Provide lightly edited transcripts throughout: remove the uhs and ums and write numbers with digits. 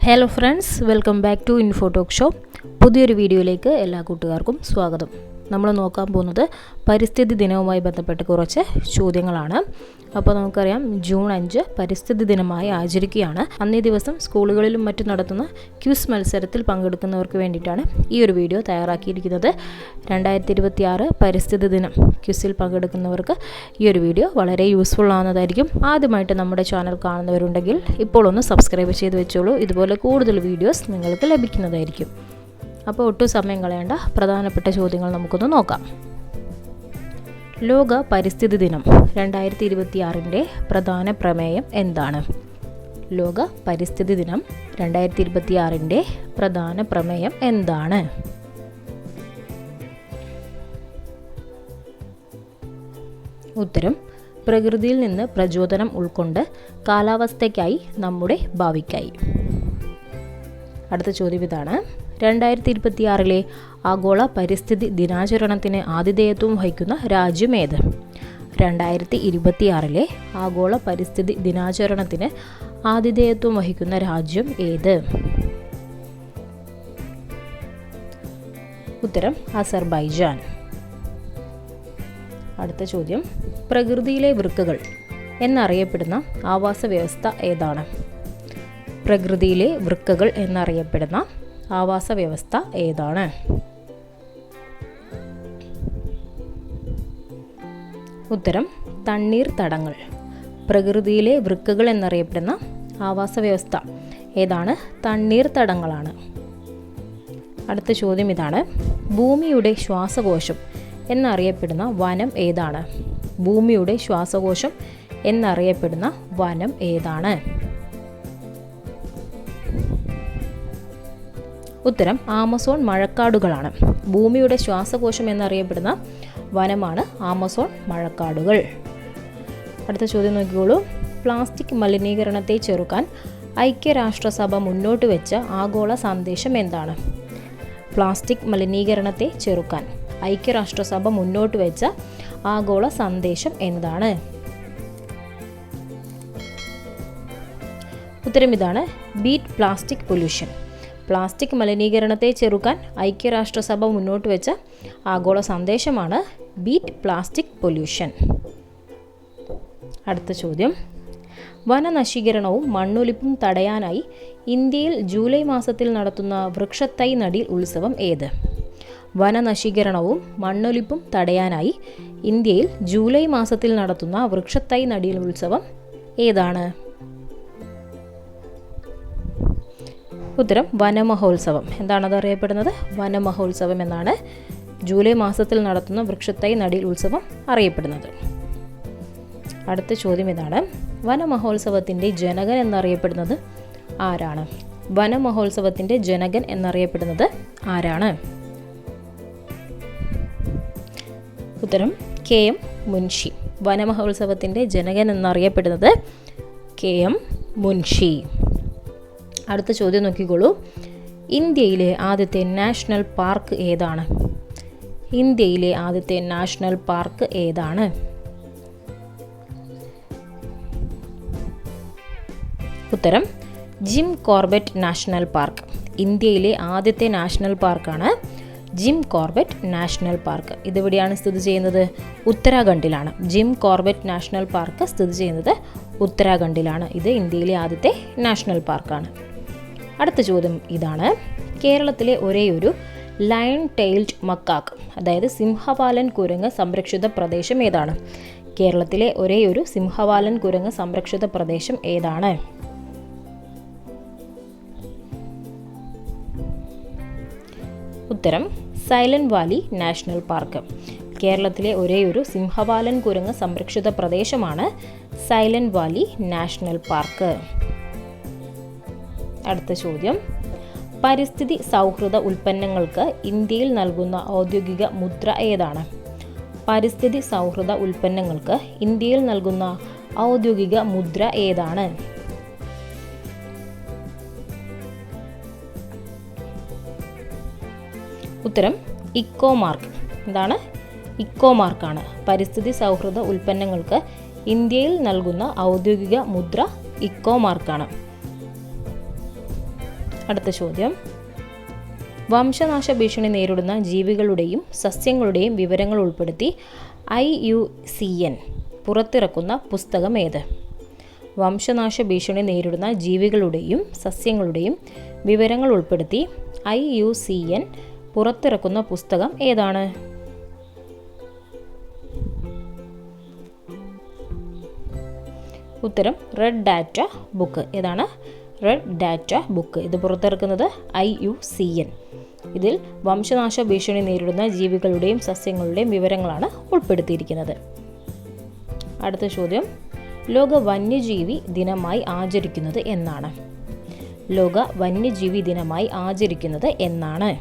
Hello friends, welcome back to info talk show. പുതിയൊരു വീഡിയോയിലേക്ക് എല്ലാ കൂട്ടുകാർക്കും സ്വാഗതം. നമ്മൾ നോക്കാൻ പോകുന്നത് പരിസ്ഥിതി ദിനവുമായി ബന്ധപ്പെട്ട് കുറച്ച് ചോദ്യങ്ങളാണ്. അപ്പോൾ നമുക്കറിയാം, ജൂൺ 5 പരിസ്ഥിതി ദിനമായി ആചരിക്കുകയാണ്. അന്നേ ദിവസം സ്കൂളുകളിലും മറ്റും നടത്തുന്ന ക്വിസ് മത്സരത്തിൽ പങ്കെടുക്കുന്നവർക്ക് വേണ്ടിയിട്ടാണ് ഈ ഒരു വീഡിയോ തയ്യാറാക്കിയിരിക്കുന്നത്. 2026 പരിസ്ഥിതി ദിനം ക്വിസിൽ പങ്കെടുക്കുന്നവർക്ക് ഈ ഒരു വീഡിയോ വളരെ യൂസ്ഫുൾ ആവുന്നതായിരിക്കും. ആദ്യമായിട്ട് നമ്മുടെ ചാനൽ കാണുന്നവരുണ്ടെങ്കിൽ ഇപ്പോൾ ഒന്ന് സബ്സ്ക്രൈബ് ചെയ്ത് വെച്ചോളൂ. ഇതുപോലെ കൂടുതൽ വീഡിയോസ് നിങ്ങൾക്ക് ലഭിക്കുന്നതായിരിക്കും. അപ്പോൾ ഒട്ടും സമയം കളയേണ്ട, പ്രധാനപ്പെട്ട ചോദ്യങ്ങൾ നമുക്കൊന്ന് നോക്കാം. ലോക പരിസ്ഥിതി ദിനം 2026 പ്രധാന പ്രമേയം എന്താണ്? ലോക പരിസ്ഥിതി ദിനം 2026 പ്രധാന പ്രമേയം എന്താണ്? ഉത്തരം: പ്രകൃതിയിൽ നിന്ന് പ്രചോദനം ഉൾക്കൊണ്ട് കാലാവസ്ഥയ്ക്കായി, നമ്മുടെ ഭാവിക്കായി. അടുത്ത ചോദ്യം ഇതാണ്: 2026 ആഗോള പരിസ്ഥിതി ദിനാചരണത്തിന് ആതിഥേയത്വം വഹിക്കുന്ന രാജ്യം ഏത്? 2026 ആഗോള പരിസ്ഥിതി ദിനാചരണത്തിന് ആതിഥേയത്വം വഹിക്കുന്ന രാജ്യം ഏത്? ഉത്തരം: അസർബൈജാൻ. അടുത്ത ചോദ്യം: പ്രകൃതിയിലെ വൃക്കകൾ എന്നറിയപ്പെടുന്ന ആവാസ വ്യവസ്ഥ ഏതാണ്? പ്രകൃതിയിലെ വൃക്കകൾ എന്നറിയപ്പെടുന്ന ആവാസ വ്യവസ്ഥ ഏതാണ്? ഉത്തരം: തണ്ണീർത്തടങ്ങൾ. പ്രകൃതിയിലെ വൃക്കകൾ എന്നറിയപ്പെടുന്ന ആവാസ വ്യവസ്ഥ ഏതാണ്? തണ്ണീർത്തടങ്ങളാണ്. അടുത്ത ചോദ്യം ഇതാണ്: ഭൂമിയുടെ ശ്വാസകോശം എന്നറിയപ്പെടുന്ന വനം ഏതാണ്? ഭൂമിയുടെ ശ്വാസകോശം എന്നറിയപ്പെടുന്ന വനം ഏതാണ്? ഉത്തരം: ആമസോൺ മഴക്കാടുകളാണ്. ഭൂമിയുടെ ശ്വാസകോശം എന്നറിയപ്പെടുന്ന വനമാണ് ആമസോൺ മഴക്കാടുകൾ. അടുത്ത ചോദ്യം നോക്കിക്കോളൂ. പ്ലാസ്റ്റിക് മലിനീകരണത്തെ ചെറുക്കാൻ ഐക്യരാഷ്ട്രസഭ മുന്നോട്ട് വെച്ച ആഗോള സന്ദേശം എന്താണ്? പ്ലാസ്റ്റിക് മലിനീകരണത്തെ ചെറുക്കാൻ ഐക്യരാഷ്ട്രസഭ മുന്നോട്ട് വെച്ച ആഗോള സന്ദേശം എന്താണ്? ഉത്തരം ഇതാണ്: ബീറ്റ് പ്ലാസ്റ്റിക് പൊല്യൂഷൻ. പ്ലാസ്റ്റിക് മലിനീകരണത്തെ ചെറുക്കാൻ ഐക്യരാഷ്ട്രസഭ മുന്നോട്ട് വെച്ച ആഗോള സന്ദേശമാണ് ബീറ്റ് പ്ലാസ്റ്റിക് പൊല്യൂഷൻ. അടുത്ത ചോദ്യം: വനനശീകരണവും മണ്ണൊലിപ്പും തടയാനായി ഇന്ത്യയിൽ ജൂലൈ മാസത്തിൽ നടത്തുന്ന വൃക്ഷത്തൈ നടീൽ ഉത്സവം ഏത്? വനനശീകരണവും മണ്ണൊലിപ്പും തടയാനായി ഇന്ത്യയിൽ ജൂലൈ മാസത്തിൽ നടത്തുന്ന വൃക്ഷത്തൈ നടീൽ ഉത്സവം ഏതാണ്? ഉത്തരം: വനമഹോത്സവം. എന്താണത് അറിയപ്പെടുന്നത്? വനമഹോത്സവം എന്നാണ് ജൂലൈ മാസത്തിൽ നടത്തുന്ന വൃക്ഷത്തൈ നടീൽ ഉത്സവം അറിയപ്പെടുന്നത്. അടുത്ത ചോദ്യം ഇതാണ്: വനമഹോത്സവത്തിൻ്റെ ജനകൻ എന്നറിയപ്പെടുന്നത് ആരാണ്? വനമഹോത്സവത്തിൻ്റെ ജനകൻ എന്നറിയപ്പെടുന്നത് ആരാണ്? ഉത്തരം: KM മുൻഷി. വനമഹോത്സവത്തിൻ്റെ ജനകൻ എന്നറിയപ്പെടുന്നത് KM മുൻഷി. അടുത്ത ചോദ്യം നോക്കിക്കോളൂ. ഇന്ത്യയിലെ ആദ്യത്തെ നാഷണൽ പാർക്ക് ഏതാണ്? ഇന്ത്യയിലെ ആദ്യത്തെ നാഷണൽ പാർക്ക് ഏതാണ്? ഉത്തരം: ജിം കോർബറ്റ് നാഷണൽ പാർക്ക്. ഇന്ത്യയിലെ ആദ്യത്തെ നാഷണൽ പാർക്കാണ് ജിം കോർബറ്റ് നാഷണൽ പാർക്ക്. ഇതെവിടെയാണ് സ്ഥിതി ചെയ്യുന്നത്? ഉത്തരാഖണ്ഡിലാണ്. ജിം കോർബറ്റ് നാഷണൽ പാർക്ക് സ്ഥിതി ചെയ്യുന്നത് ഉത്തരാഖണ്ഡിലാണ്. ഇത് ഇന്ത്യയിലെ ആദ്യത്തെ നാഷണൽ പാർക്കാണ്. അടുത്ത ചോദ്യം ഇതാണ്: കേരളത്തിലെ ഒരേയൊരു ലയൺ ടെയിൽഡ് മക്കാക്ക്, അതായത് സിംഹവാലൻ കുരങ്ങ് സംരക്ഷിത പ്രദേശം ഏതാണ്? കേരളത്തിലെ ഒരേയൊരു സിംഹവാലൻ കുരങ്ങ് സംരക്ഷിത പ്രദേശം ഏതാണ്? ഉത്തരം: സൈലന്റ് വാലി നാഷണൽ പാർക്ക്. കേരളത്തിലെ ഒരേയൊരു സിംഹവാലൻ കുരങ്ങ് സംരക്ഷിത പ്രദേശമാണ് സൈലന്റ് വാലി നാഷണൽ പാർക്ക്. അടുത്ത ചോദ്യം: പരിസ്ഥിതി സൗഹൃദ ഉൽപ്പന്നങ്ങൾക്ക് ഇന്ത്യയിൽ നൽകുന്ന ഔദ്യോഗിക മുദ്ര ഏതാണ്? പരിസ്ഥിതി സൗഹൃദ ഉൽപ്പന്നങ്ങൾക്ക് ഇന്ത്യയിൽ നൽകുന്ന ഔദ്യോഗിക മുദ്ര ഏതാണ്? ഉത്തരം: ഇക്കോ മാർക്ക്. എന്താണ്? ഇക്കോ മാർക്കാണ്. പരിസ്ഥിതി സൗഹൃദ ഉൽപ്പന്നങ്ങൾക്ക് ഇന്ത്യയിൽ നൽകുന്ന ഔദ്യോഗിക മുദ്ര ഇക്കോ മാർക്കാണ്. അടുത്ത ചോദ്യം, വംശനാശ ഭീഷണി നേരിടുന്ന ജീവികളുടെയും സസ്യങ്ങളുടെയും വിവരങ്ങൾ ഉൾപ്പെടുത്തി IUCN പുറത്തിറക്കുന്ന പുസ്തകം ഏത്? വംശനാശ ഭീഷണി നേരിടുന്ന ജീവികളുടെയും സസ്യങ്ങളുടെയും വിവരങ്ങൾ ഉൾപ്പെടുത്തി IUCN പുറത്തിറക്കുന്ന പുസ്തകം ഏതാണ്? ഉത്തരം റെഡ് ഡാറ്റ ബുക്ക്. ഏതാണ്? Red data book. ഇത് പുറത്തിറക്കുന്നത് IUCN. ഇതിൽ വംശനാശ ഭീഷണി നേരിടുന്ന ജീവികളുടെയും സസ്യങ്ങളുടെയും വിവരങ്ങളാണ് ഉൾപ്പെടുത്തിയിരിക്കുന്നത്. അടുത്ത ചോദ്യം, ലോക വന്യജീവി ദിനമായി ആചരിക്കുന്നത് എന്നാണ്? ലോക വന്യജീവി ദിനമായി ആചരിക്കുന്നത് എന്നാണ്?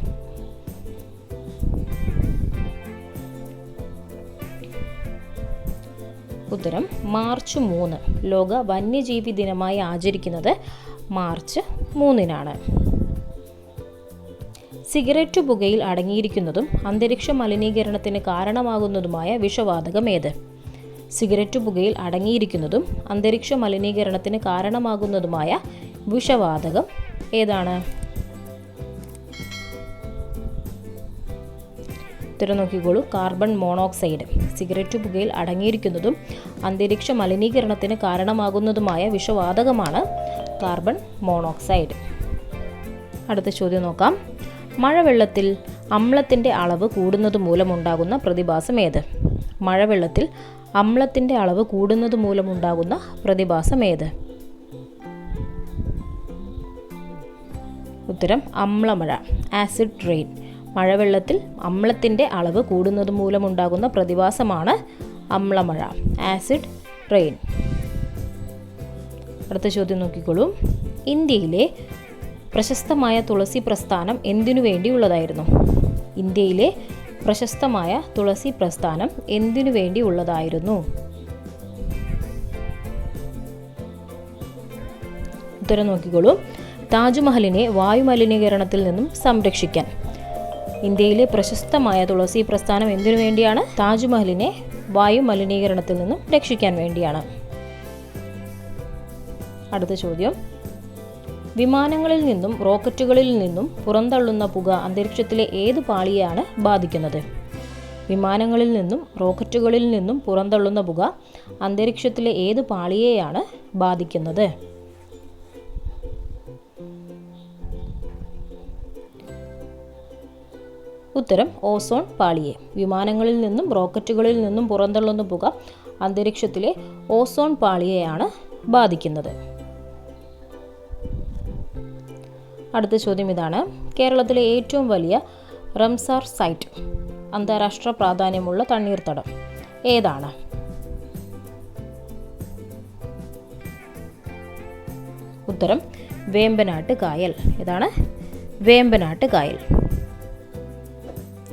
ഉത്തരം മാർച്ച് 3. ലോക വന്യജീവി ദിനമായി ആചരിക്കുന്നത് മാർച്ച് 3-നാണ്. സിഗരറ്റ് പുകയിൽ അടങ്ങിയിരിക്കുന്നതും അന്തരീക്ഷ മലിനീകരണത്തിന് കാരണമാകുന്നതുമായ വിഷവാതകം ഏത്? സിഗരറ്റ് പുകയിൽ അടങ്ങിയിരിക്കുന്നതും അന്തരീക്ഷ മലിനീകരണത്തിന് കാരണമാകുന്നതുമായ വിഷവാതകം ഏതാണ്? ഉത്തരം നോക്കിക്കോളൂ. Carbon monoxide. സിഗരറ്റ് പുകയിൽ അടങ്ങിയിരിക്കുന്നതും അന്തരീക്ഷ മലിനീകരണത്തിന് കാരണമാകുന്നതുമായ വിഷവാതകമാണ് കാർബൺ മോണോക്സൈഡ്. അടുത്ത ചോദ്യം നോക്കാം. മഴവെള്ളത്തിൽ അമ്ലത്തിൻ്റെ അളവ് കൂടുന്നത് മൂലമുണ്ടാകുന്ന പ്രതിഭാസം ഏത്? മഴവെള്ളത്തിൽ അമ്ലത്തിൻ്റെ അളവ് കൂടുന്നത് മൂലമുണ്ടാകുന്ന പ്രതിഭാസം ഏത്? ഉത്തരം അമ്ലമഴ, ആസിഡ് റെയിൻ. മഴവെള്ളത്തിൽ അമ്ലത്തിൻ്റെ അളവ് കൂടുന്നത് മൂലമുണ്ടാകുന്ന പ്രതിഭാസമാണ് അമ്ലമഴ, ആസിഡ് റെയിൻ. അടുത്ത ചോദ്യം നോക്കിക്കോളൂ. ഇന്ത്യയിലെ പ്രശസ്തമായ തുളസി പ്രസ്ഥാനം എന്തിനു വേണ്ടിയുള്ളതായിരുന്നു? ഇന്ത്യയിലെ പ്രശസ്തമായ തുളസി പ്രസ്ഥാനം എന്തിനു വേണ്ടിയുള്ളതായിരുന്നു? ഉത്തരം നോക്കിക്കോളൂ. താജ്മഹലിനെ വായുമലിനീകരണത്തിൽ നിന്നും സംരക്ഷിക്കാൻ. ഇന്ത്യയിലെ പ്രശസ്തമായ തുളസി പ്രസ്ഥാനം എന്തിനു വേണ്ടിയാണ്? താജ്മഹലിനെ വായുമലിനീകരണത്തിൽ നിന്നും രക്ഷിക്കാൻ വേണ്ടിയാണ്. അടുത്ത ചോദ്യം, വിമാനങ്ങളിൽ നിന്നും റോക്കറ്റുകളിൽ നിന്നും പുറന്തള്ളുന്ന പുക അന്തരീക്ഷത്തിലെ ഏത് പാളിയെയാണ് ബാധിക്കുന്നത്? വിമാനങ്ങളിൽ നിന്നും റോക്കറ്റുകളിൽ നിന്നും പുറന്തള്ളുന്ന പുക അന്തരീക്ഷത്തിലെ ഏത് പാളിയെയാണ് ബാധിക്കുന്നത്? ഉത്തരം ഓസോൺ പാളിയെ. വിമാനങ്ങളിൽ നിന്നും റോക്കറ്റുകളിൽ നിന്നും പുറന്തള്ളുന്ന പുക അന്തരീക്ഷത്തിലെ ഓസോൺ പാളിയെയാണ് ബാധിക്കുന്നത്. അടുത്ത ചോദ്യം ഇതാണ്. കേരളത്തിലെ ഏറ്റവും വലിയ റംസാർ സൈറ്റ്, അന്താരാഷ്ട്ര പ്രാധാന്യമുള്ള തണ്ണീർത്തടം ഏതാണ്? ഉത്തരം വേമ്പനാട്ട് കായൽ. ഏതാണ്? വേമ്പനാട്ട് കായൽ.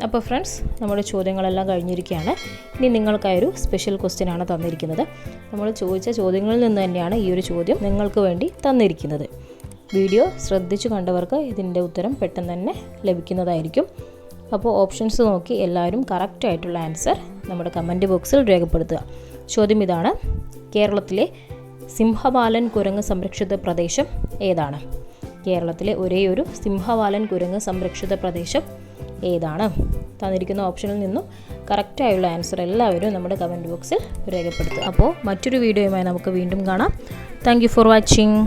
അപ്പോൾ ഫ്രണ്ട്സ്, നമ്മുടെ ചോദ്യങ്ങളെല്ലാം കഴിഞ്ഞിരിക്കുകയാണ്. ഇനി നിങ്ങൾക്കായൊരു സ്പെഷ്യൽ ക്വസ്റ്റ്യൻ ആണ് തന്നിരിക്കുന്നത്. നമ്മൾ ചോദിച്ച ചോദ്യങ്ങളിൽ നിന്ന് തന്നെയാണ് ഈ ഒരു ചോദ്യം നിങ്ങൾക്ക് വേണ്ടി തന്നിരിക്കുന്നത്. വീഡിയോ ശ്രദ്ധിച്ചു കണ്ടവർക്ക് ഇതിൻ്റെ ഉത്തരം പെട്ടെന്ന് തന്നെ ലഭിക്കുന്നതായിരിക്കും. അപ്പോൾ ഓപ്ഷൻസ് നോക്കി എല്ലാവരും കറക്റ്റായിട്ടുള്ള ആൻസർ നമ്മുടെ കമൻറ്റ് ബോക്സിൽ രേഖപ്പെടുത്തുക. ചോദ്യം ഇതാണ്. കേരളത്തിലെ സിംഹവാലൻ കുരങ്ങ് സംരക്ഷിത പ്രദേശം ഏതാണ്? കേരളത്തിലെ ഒരേയൊരു സിംഹവാലൻ കുരങ്ങ് സംരക്ഷിത പ്രദേശം ഏതാണ്? തന്നിരിക്കുന്ന ഓപ്ഷനിൽ നിന്നും കറക്റ്റായുള്ള ആൻസർ എല്ലാവരും നമ്മുടെ കമൻറ്റ് ബോക്സിൽ രേഖപ്പെടുത്തുക. അപ്പോൾ മറ്റൊരു വീഡിയോയുമായി നമുക്ക് വീണ്ടും കാണാം. Thank you for watching.